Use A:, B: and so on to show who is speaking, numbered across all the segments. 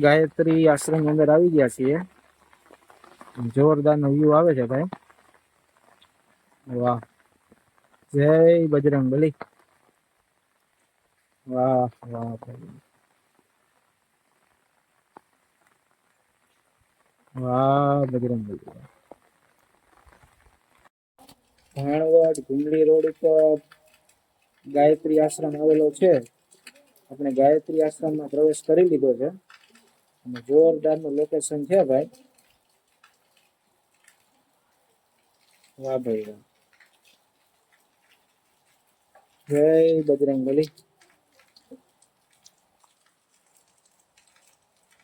A: ગાયત્રી આશ્રમ ની અંદર આવી ગયા છીએ. જોરદાર નો વ્યૂ આવે છે ભાઈ. વાહ, જય બજરંગબલી. વાહ વાહ ભાઈ, વાહ બજરંગબલી. ભાણવડ ગુંડલી રોડ ઉપર ગાયત્રી આશ્રમ આવેલો છે. આપણે ગાયત્રી આશ્રમમાં પ્રવેશ કરી લીધો છે અને જોરદાર નું લોકેશન છે ભાઈ. વાહ ભાઈ વાહ, જય બજરંગબલી.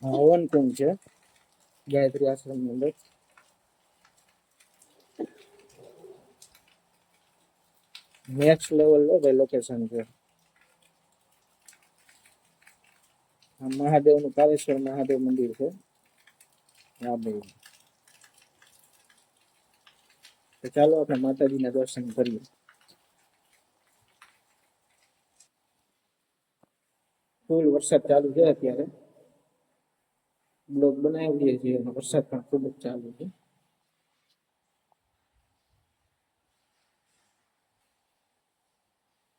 A: હવન કુંડ છે ગાયત્રી આશ્રમ ની અંદર. નેક્સ્ટ લેવલ નો ભાઈ લોકેશન છે. મહાદેવ નું કાળેશ્વર મહાદેવ મંદિર છે. હા ભાઈ, તો ચાલો આપણે માતાજીના દર્શન કરીએ. ફૂલ વરસાદ ચાલુ છે અત્યારે. બ્લોગ બનાવીએ છીએ અને વરસાદ પણ ખૂબ જ ચાલુ છે.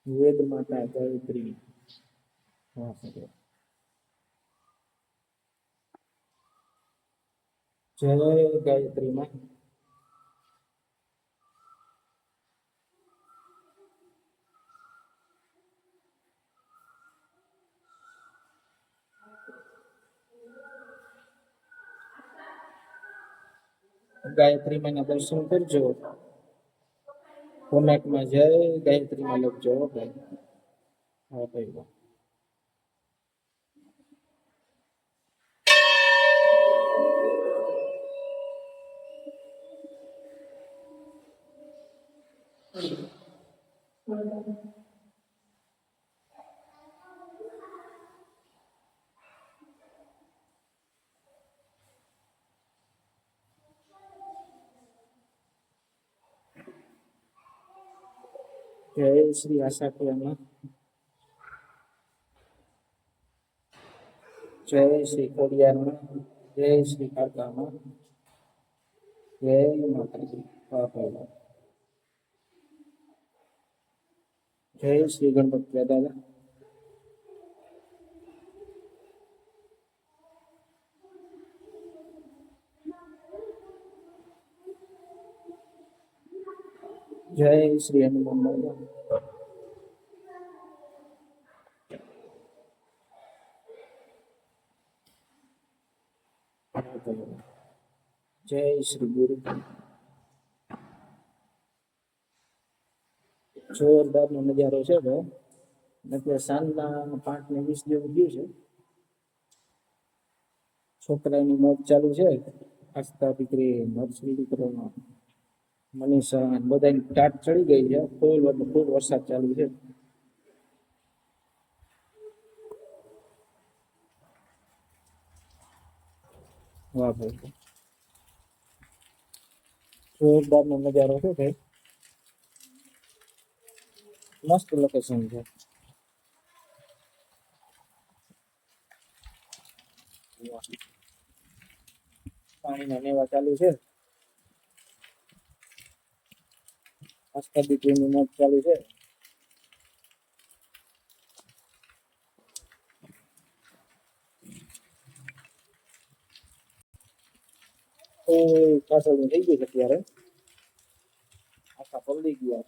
A: વેદ માતા ગાયત્રી. જય ગાયત્રી માં. ગાયત્રી માં ના દર્શન કરજો. કોમેન્ટમાં જય ગાયત્રી માં લખજો ભાઈ. હા ભાઈ વાહ. જય શ્રી આશાપુરામાં. જય શ્રી ખોડિયારમાં. જય શ્રી કાકામાં. જય માતાજી. બાપા. જય શ્રી ગણપતિ દાદા. જય શ્રી હનુમાન દાદા. જય શ્રી ગુરુ. જોરદાર નો નજારો છે ભાઈ. એટલે સાંજના 5:20 જેવું થયું છે. છોકરાની મોજ ચાલુ છે. આસ્થા દીકરી, નર્સરી દીકરો, મનીષા બધાની ટાટ ચડી ગઈ છે. ફૂલ વરસાદ ચાલુ છે. વાહ ભાઈ, જોરદાર નો નજારો છે ભાઈ. મસ્ત લોકેશન છે. પાણીના નેવા ચાલુ છે. આસ્થા દીકરીની મોજ ચાલુ છે. પાછળ થઈ ગઈ છે અત્યારે. આખા પલળી ગયા.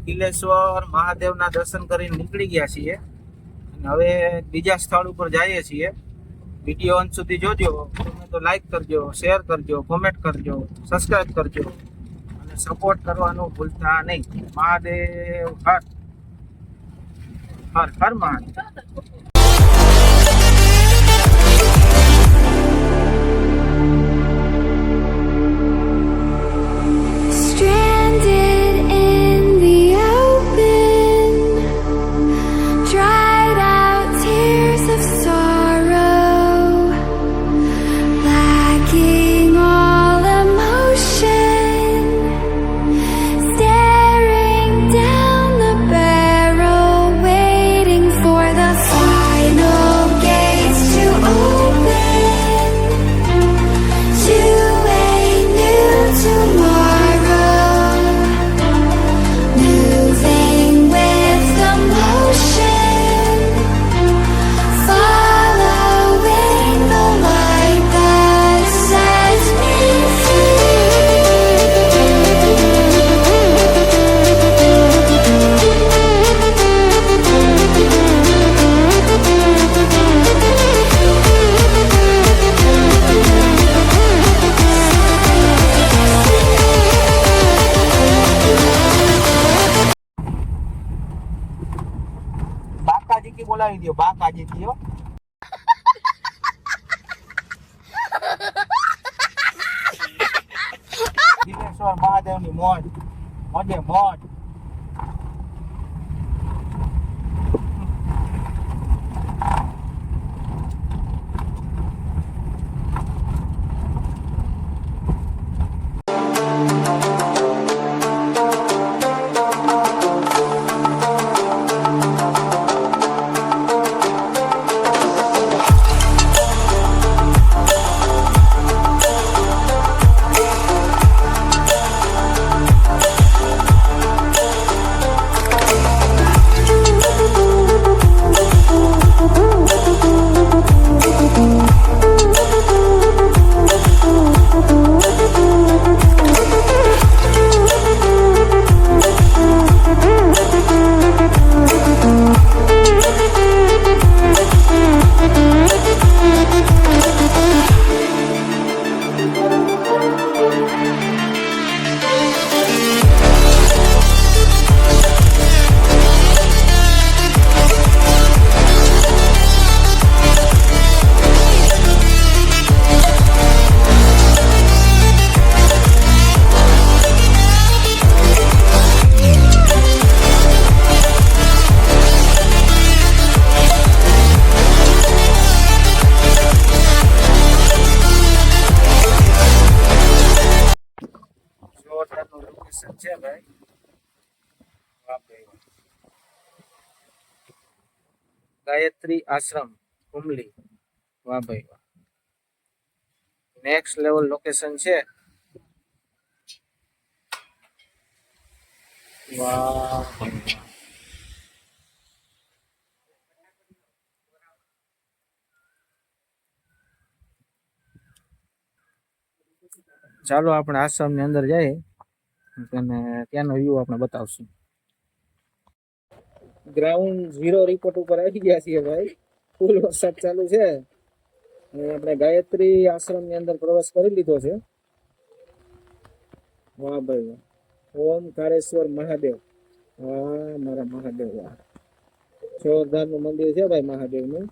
A: કિલેશ્વર મહાદેવના દર્શન કરીને નીકળી ગયા છીએ. હવે બીજા સ્થળ ઉપર જઈએ છીએ. વિડીયો અંત સુધી જોજો. તમે તો લાઈક કરજો, શેર કરજો, કોમેન્ટ કરજો, સબસ્ક્રાઇબ કરજો અને સપોર્ટ કરવાનું ભૂલતા નહીં. Mahadev Har Har Har Mahadev.
B: Staring down the barrel.
A: બાકી થયો. દિલેશ્વર મહાદેવની મોજ, મોજે મોજ. જોરદારનું લોકેશન છે ભાઈ. વાહ ભાઈ વાહ. ગાયત્રી આશ્રમ કુમલી. વાહ ભાઈ વાહ. નેક્સ્ટ લેવલ લોકેશન છે. વાહ ભાઈ વાહ. ચાલો આપણે આશ્રમ ની અંદર જઈએ અને ત્યાંનો વ્યૂ આપણે બતાવશું. ગ્રાઉન્ડ ઝીરો રિપોર્ટ ઉપર આવી ગયા છીએ ભાઈ. ફૂલ વરસાદ ચાલુ છે. આપણે ગાયત્રી આશ્રમ ની અંદર પ્રવેશ કરી લીધો છે. વાહ ભાઈ વાહ. ઓમકારેશ્વર મહાદેવ. વાહ મારા મહાદેવ વાહ. જોરદાર નું મંદિર છે ભાઈ મહાદેવ નું.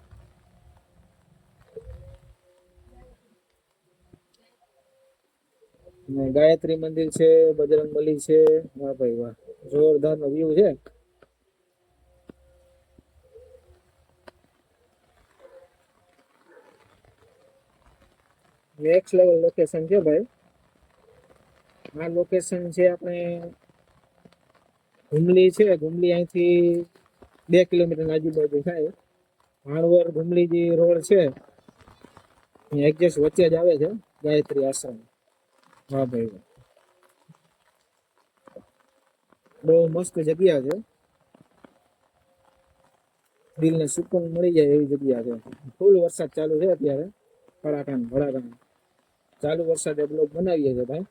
A: ગાયત્રી મંદિર છે, બજરંગબલી છે. વાહ ભાઈ વાહ. જોરદાર નો વ્યૂ છે. નેક્સ્ટ લેવલ લોકેશન છે ભાઈ. આ લોકેશન છે આપણે ઘુમલી છે. ઘુમલી અહીંથી 2 કિલોમીટર આજુબાજુ થાય. ભાણવર ઘુમલી જે રોડ છે એક્ઝેક્ટ વચ્ચે જ આવે છે ગાયત્રી આશ્રમ. હા ભાઈ બહુ મસ્ત જગ્યા છે. દિલને સુકૂન મળી જાય એવી જગ્યા છે. ફૂલ વરસાદ ચાલુ છે અત્યારે. ભડાકા ચાલુ વરસાદે બ્લોગ બનાવીએ છીએ ભાઈ.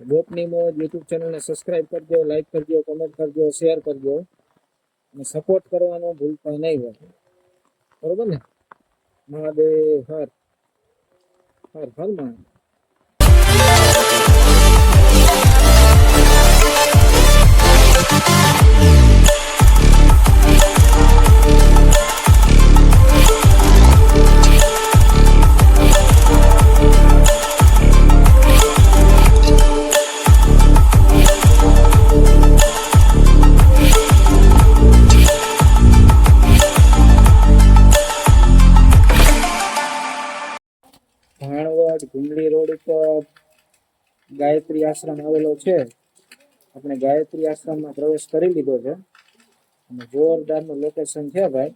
A: ગોપની મોજ યુટ્યુબ ચેનલને સબસ્ક્રાઇબ કરજો, લાઈક કરજો, કમેન્ટ કરજો, શેર કરજો અને સપોર્ટ કરવાનું ભૂલતા નહીં હોય. બરોબર ને? મહાદેવ હર હર હર મહાદેવ. ભાણવડ ઘુમલી રોડ ઉપર ગાયત્રી આશ્રમ આવેલો છે. આપણે ગાયત્રી આશ્રમમાં પ્રવેશ કરી લીધો છે અને જોરદાર નું લોકેશન છે ભાઈ.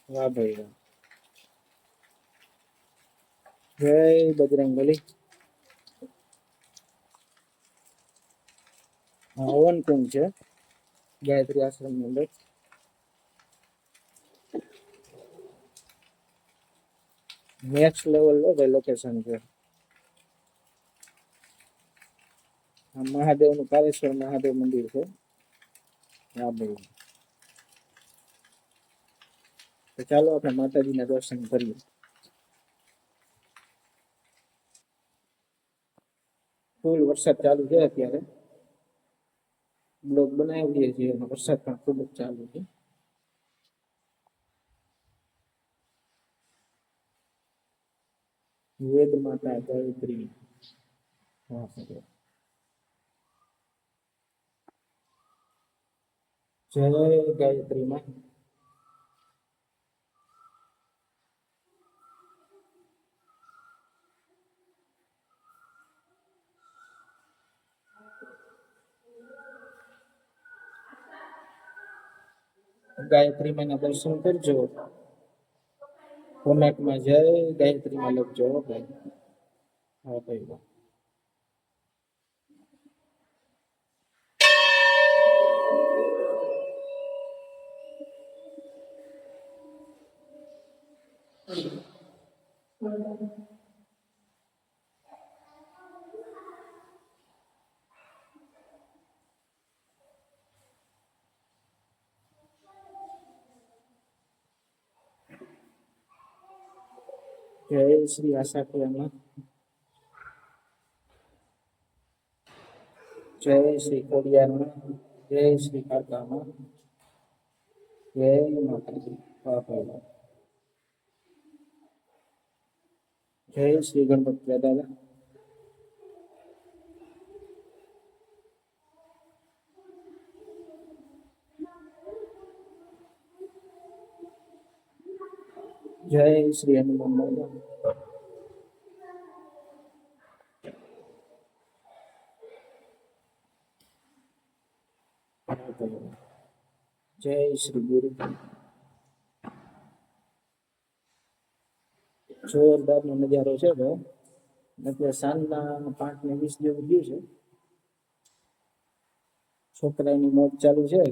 A: વાહ ભાઈ વાહ. જય બજરંગબલી. હવન કુંડ છે ગાયત્રી આશ્રમ ની અંદર. નેક્સ્ટ લેવલ નો ભાઈ લોકેશન છે. મહાદેવ નું કારેશ્વર મહાદેવ મંદિર છે. હા ભાઈ. તો ચાલો આપણે માતાજીના દર્શન કરીએ. ફૂલ વરસાદ ચાલુ છે અત્યારે. બ્લોગ બનાવીએ છીએ અને વરસાદ પણ ખૂબ જ ચાલુ છે. વેદ માતા ગાયત્રી. જય ગાયત્રી માં. ગાયત્રી માં ના દર્શન કરજો. કોમેન્ટમાં જય ગાયત્રી માં લખજો ભાઈ. હા ભાઈ. જય શ્રી આશાપુરામાં. જય શ્રી ખોડિયારમાં. જય શ્રી કાકામાં. જય માતાજી. બાપા. જય શ્રી ગણપતિ દાદા. જય શ્રી હનુમાન દાદા. જય શ્રી ગુરુ. જોરદાર નો નજારો છે ભાઈ. અત્યારે સાંજના 5:20 જેવું થયું છે. છોકરાની મોજ ચાલુ છે.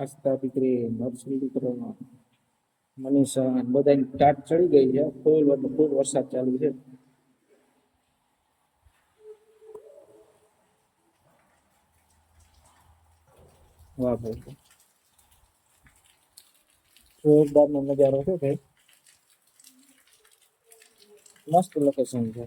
A: આસ્થા દીકરી, નર્સરી દીકરો, મનીષા બધાની ટાટ ચડી ગઈ છે. ફૂલ વરસાદ ચાલુ છે. વાહ ભાઈ, જોરદાર નો નજારો છે ભાઈ. મસ્ત લોકેશન છે.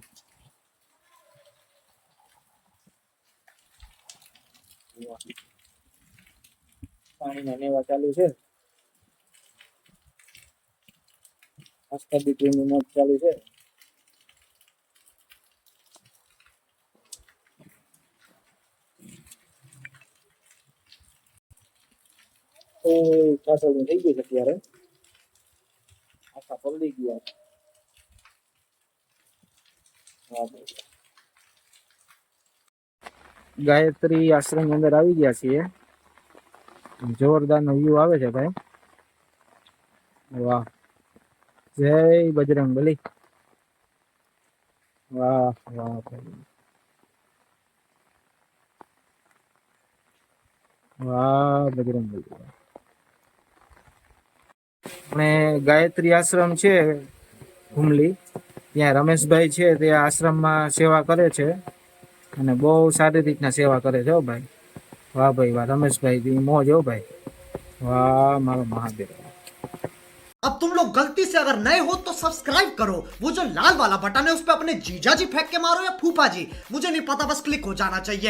A: પાણીના નેવા ચાલુ છે. આસ્થા દીકરીની મોજ ચાલુ છે. પાછળ થઈ ગયું છે અત્યારે. આખા પલળી ગયા. ગાયત્રી આશ્રમ ની અંદર આવી ગયા છીએ. જોરદાર નો વ્યૂ આવે છે ભાઈ. વાહ, જય બજરંગ બલી. વાહ વાહ ભાઈ, વાહ બજરંગ બલી. અને ગાયત્રી આશ્રમ છે હુમલી, ત્યાં રમેશભાઈ છે તે આશ્રમમાં સેવા કરે છે અને બહુ સારી રીતના સેવા કરે છે. હો ભાઈ, વાહ ભાઈ વાહ. રમેશભાઈ મોજ. હો ભાઈ, वाह मारो महादेव।
B: अब तुम लोग गलती से अगर नए हो तो सब्सक्राइब करो, वो जो लाल वाला बटन है उस पर अपने जीजा जी फेंक के मारो या फूफा जी, मुझे नहीं पता, बस क्लिक हो जाना चाहिए।